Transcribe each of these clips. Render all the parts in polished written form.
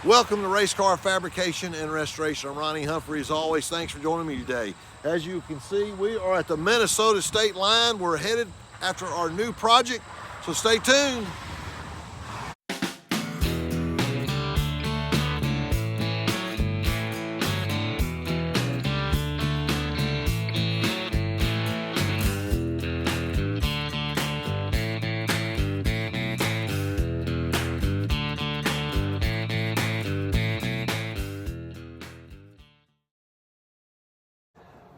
Welcome to Race Car Fabrication and Restoration. I'm Ronnie Humphrey. As always, thanks for joining me today. As you can see, we are at the Minnesota state line. We're headed after our new project, so stay tuned.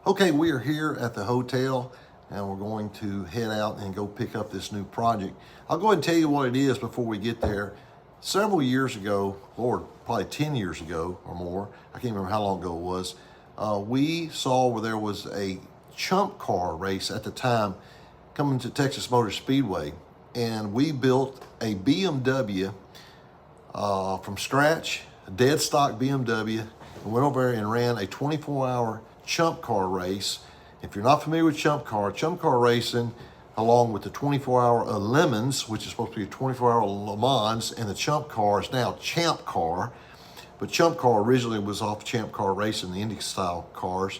Okay, we are here at the hotel and we're going to head out and go pick up this new project. I'll go ahead and tell you what it is before we get there. Several years ago, Lord, probably 10 years ago or more, I can't remember how long ago it was, we saw where there was a chump car race at the time coming to Texas Motor Speedway, and we built a BMW from scratch, a dead stock BMW, and went over there and ran a 24-hour chump car race. If you're not familiar with chump car racing, along with the 24-hour Lemons, which is supposed to be a 24-hour Le Mans, and the chump car is now Champ Car. But chump car originally was off Champ Car racing, the Indy style cars.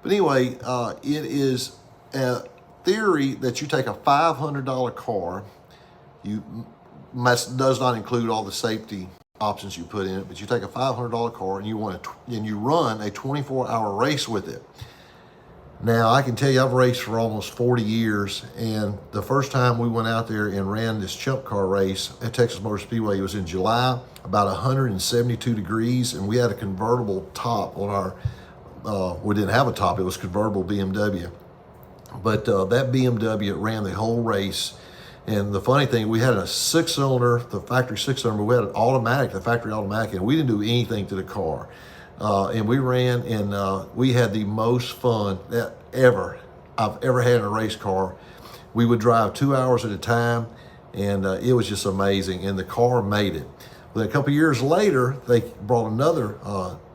But anyway, it is a theory that you take a $500 car, does not include all the safety options you put in it, but you take a $500 car and you run a 24-hour race with it. Now, I can tell you I've raced for almost 40 years, and the first time we went out there and ran this chump car race at Texas Motor Speedway, it was in July, about 172 degrees, and we had a convertible top on our, we didn't have a top, it was convertible BMW. But that BMW ran the whole race. And the funny thing, we had a six-cylinder, the factory six-cylinder, but we had an automatic, the factory automatic, and we didn't do anything to the car. And we ran, and we had the most fun that I've ever had in a race car. We would drive 2 hours at a time, and it was just amazing, and the car made it. Well, a couple years later, they brought another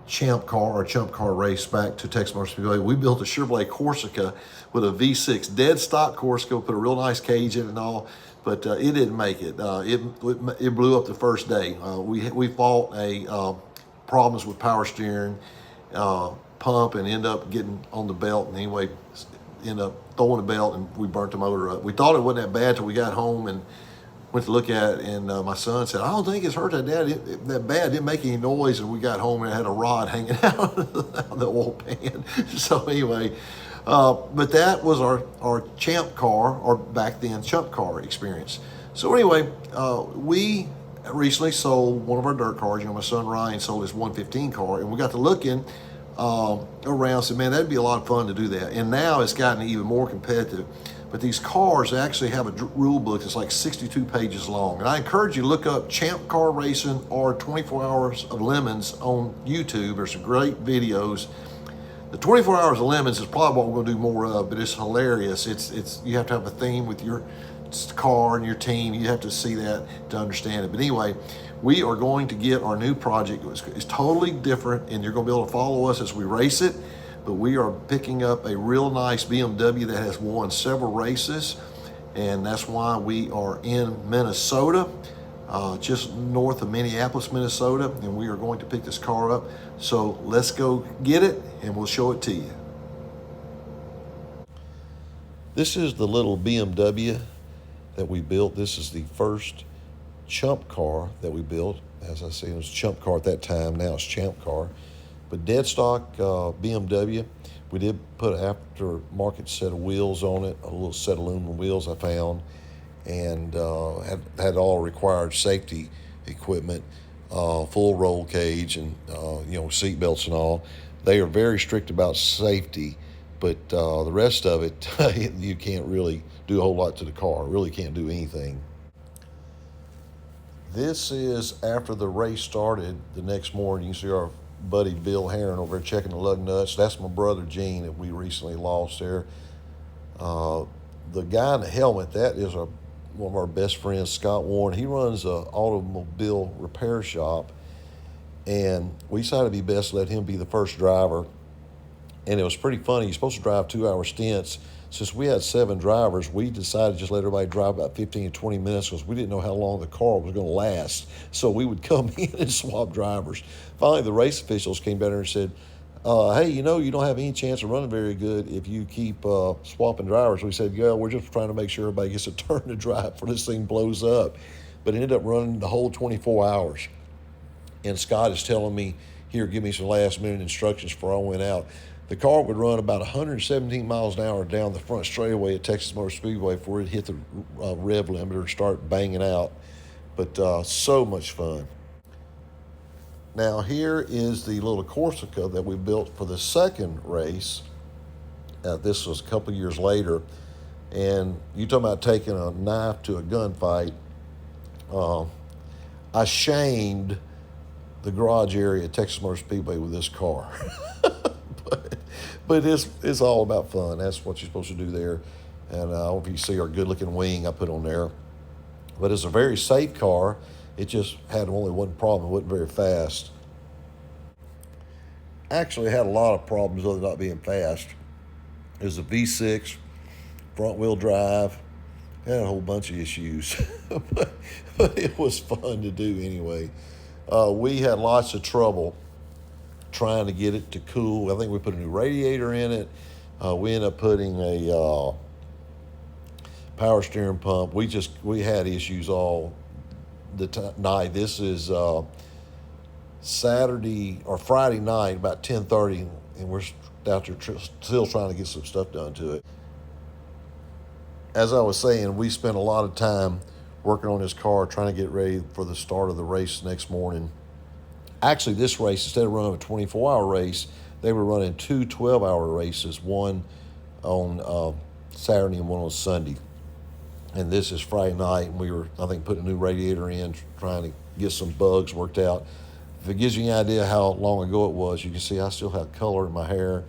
chump car race back to Texas Motor Speedway. We built a Chevrolet Corsica with a V6 dead stock Corsica, put a real nice cage in it and all, but it didn't make it. It blew up the first day. We fought problems with power steering, pump, and end up getting on the belt, and anyway, end up throwing the belt, and we burnt the motor up. We thought it wasn't that bad till we got home and went to look at it, and my son said, "I don't think it's hurt that that bad. It didn't make any noise." And we got home and it had a rod hanging out of the oil pan. So anyway, but that was our champ car, or back then chump car experience. So anyway, we recently sold one of our dirt cars. My son Ryan sold his 115 car, and we got to looking around. Said, "Man, that'd be a lot of fun to do that." And now it's gotten even more competitive. But these cars actually have a rule book that's like 62 pages long. And I encourage you to look up Champ Car Racing or 24 Hours of Lemons on YouTube. There's some great videos. The 24 Hours of Lemons is probably what we're going to do more of, but it's hilarious. It's you have to have a theme with your car and your team. You have to see that to understand it. But anyway, we are going to get our new project. It's totally different, and you're going to be able to follow us as we race it. But we are picking up a real nice BMW that has won several races, and that's why we are in Minnesota, just north of Minneapolis, Minnesota, and we are going to pick this car up. So let's go get it, and we'll show it to you. This is the little BMW that we built. This is the first chump car that we built. As I said, it was chump car at that time. Now it's champ car. But dead stock BMW, we did put an aftermarket set of wheels on it, a little set of aluminum wheels I found, and had all required safety equipment, full roll cage, and seat belts and all. They are very strict about safety, but the rest of it, you can't really do a whole lot to the car. Really can't do anything. This is after the race started the next morning. You see our buddy Bill Heron over there checking the lug nuts. That's my brother Gene that we recently lost there. The guy in the helmet, that is one of our best friends, Scott Warren. He runs an automobile repair shop, and we decided it'd be best to let him be the first driver. And it was pretty funny. You're supposed to drive 2-hour stints. since we had 7 drivers, we decided to just let everybody drive about 15 to 20 minutes because we didn't know how long the car was going to last. So we would come in and swap drivers. Finally, the race officials came down there and said, hey, you know, you don't have any chance of running very good if you keep swapping drivers. We said, yeah, we're just trying to make sure everybody gets a turn to drive before this thing blows up. But it ended up running the whole 24 hours. And Scott is telling me, here, give me some last minute instructions before I went out. The car would run about 117 miles an hour down the front straightaway at Texas Motor Speedway before it hit the rev limiter and start banging out. But so much fun. Now here is the little Corsica that we built for the second race. This was a couple years later. And you talking about taking a knife to a gunfight. I shamed the garage area at Texas Motor Speedway with this car. but it's all about fun. That's what you're supposed to do there. And I don't know if you see our good-looking wing I put on there. But it's a very safe car. It just had only one problem. It wasn't very fast. Actually, it had a lot of problems other than not being fast. It was a V6, front-wheel drive. It had a whole bunch of issues. but it was fun to do anyway. We had lots of trouble trying to get it to cool. I think we put a new radiator in it. We ended up putting a power steering pump. We had issues all the night. This is Saturday or Friday night, about 10:30, and we're out there still trying to get some stuff done to it. As I was saying, we spent a lot of time working on this car, trying to get ready for the start of the race the next morning. Actually, this race, instead of running a 24-hour race, they were running 2 12-hour races, one on Saturday and one on Sunday. And this is Friday night, and we were, I think, putting a new radiator in, trying to get some bugs worked out. If it gives you any idea how long ago it was, you can see I still have color in my hair,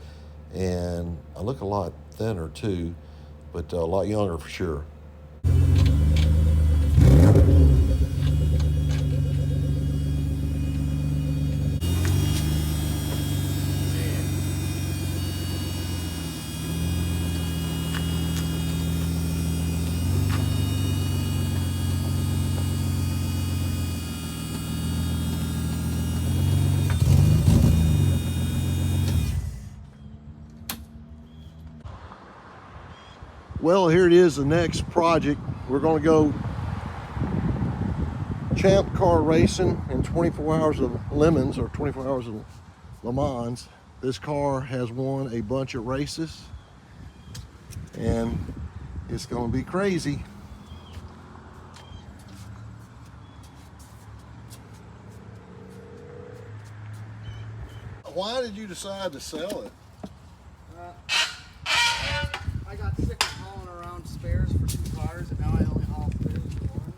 and I look a lot thinner too, but a lot younger for sure. Well, here it is, the next project. We're going to go champ car racing in 24 hours of Lemons, or 24 hours of Le Mans. This car has won a bunch of races, and it's going to be crazy. Why did you decide to sell it? I got sick of hauling around spares for 2 cars, and now I only haul spares for 1.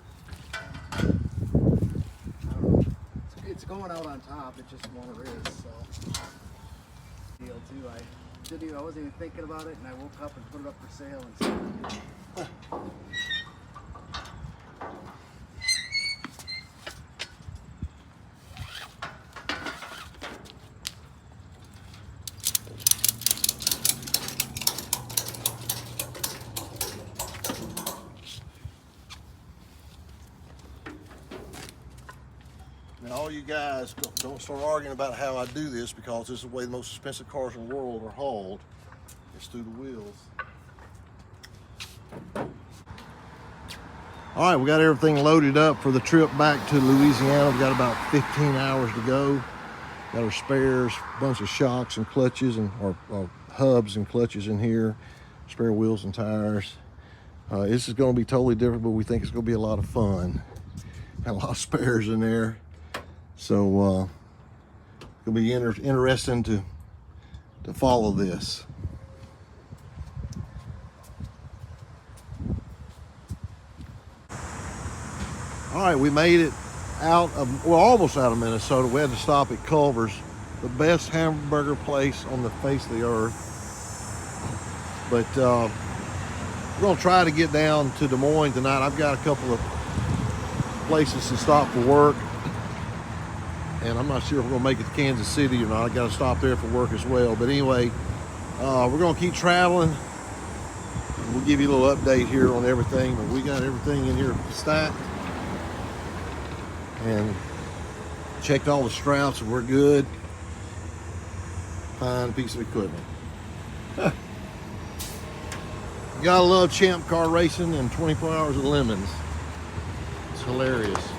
I don't know. It's going out on top. It just more is. So deal too. I wasn't even thinking about it, and I woke up and put it up for sale and sold it. Now, all you guys don't start arguing about how I do this, because this is the way the most expensive cars in the world are hauled. It's through the wheels. All right, we got everything loaded up for the trip back to Louisiana. We've got about 15 hours to go. Got our spares, a bunch of shocks and clutches, and or hubs and clutches in here, spare wheels and tires. This is going to be totally different, but we think it's going to be a lot of fun. Got a lot of spares in there. So it'll be interesting to follow this. All right, we made it out of, well, almost out of Minnesota. We had to stop at Culver's, the best hamburger place on the face of the earth. But we're gonna try to get down to Des Moines tonight. I've got a couple of places to stop for work, and I'm not sure if we're gonna make it to Kansas City or not. I gotta stop there for work as well. But anyway, we're gonna keep traveling. we'll give you a little update here on everything, but we got everything in here stacked and checked all the straps and we're good. Fine piece of equipment. You gotta love Champ Car Racing and 24 Hours of Lemons. It's hilarious.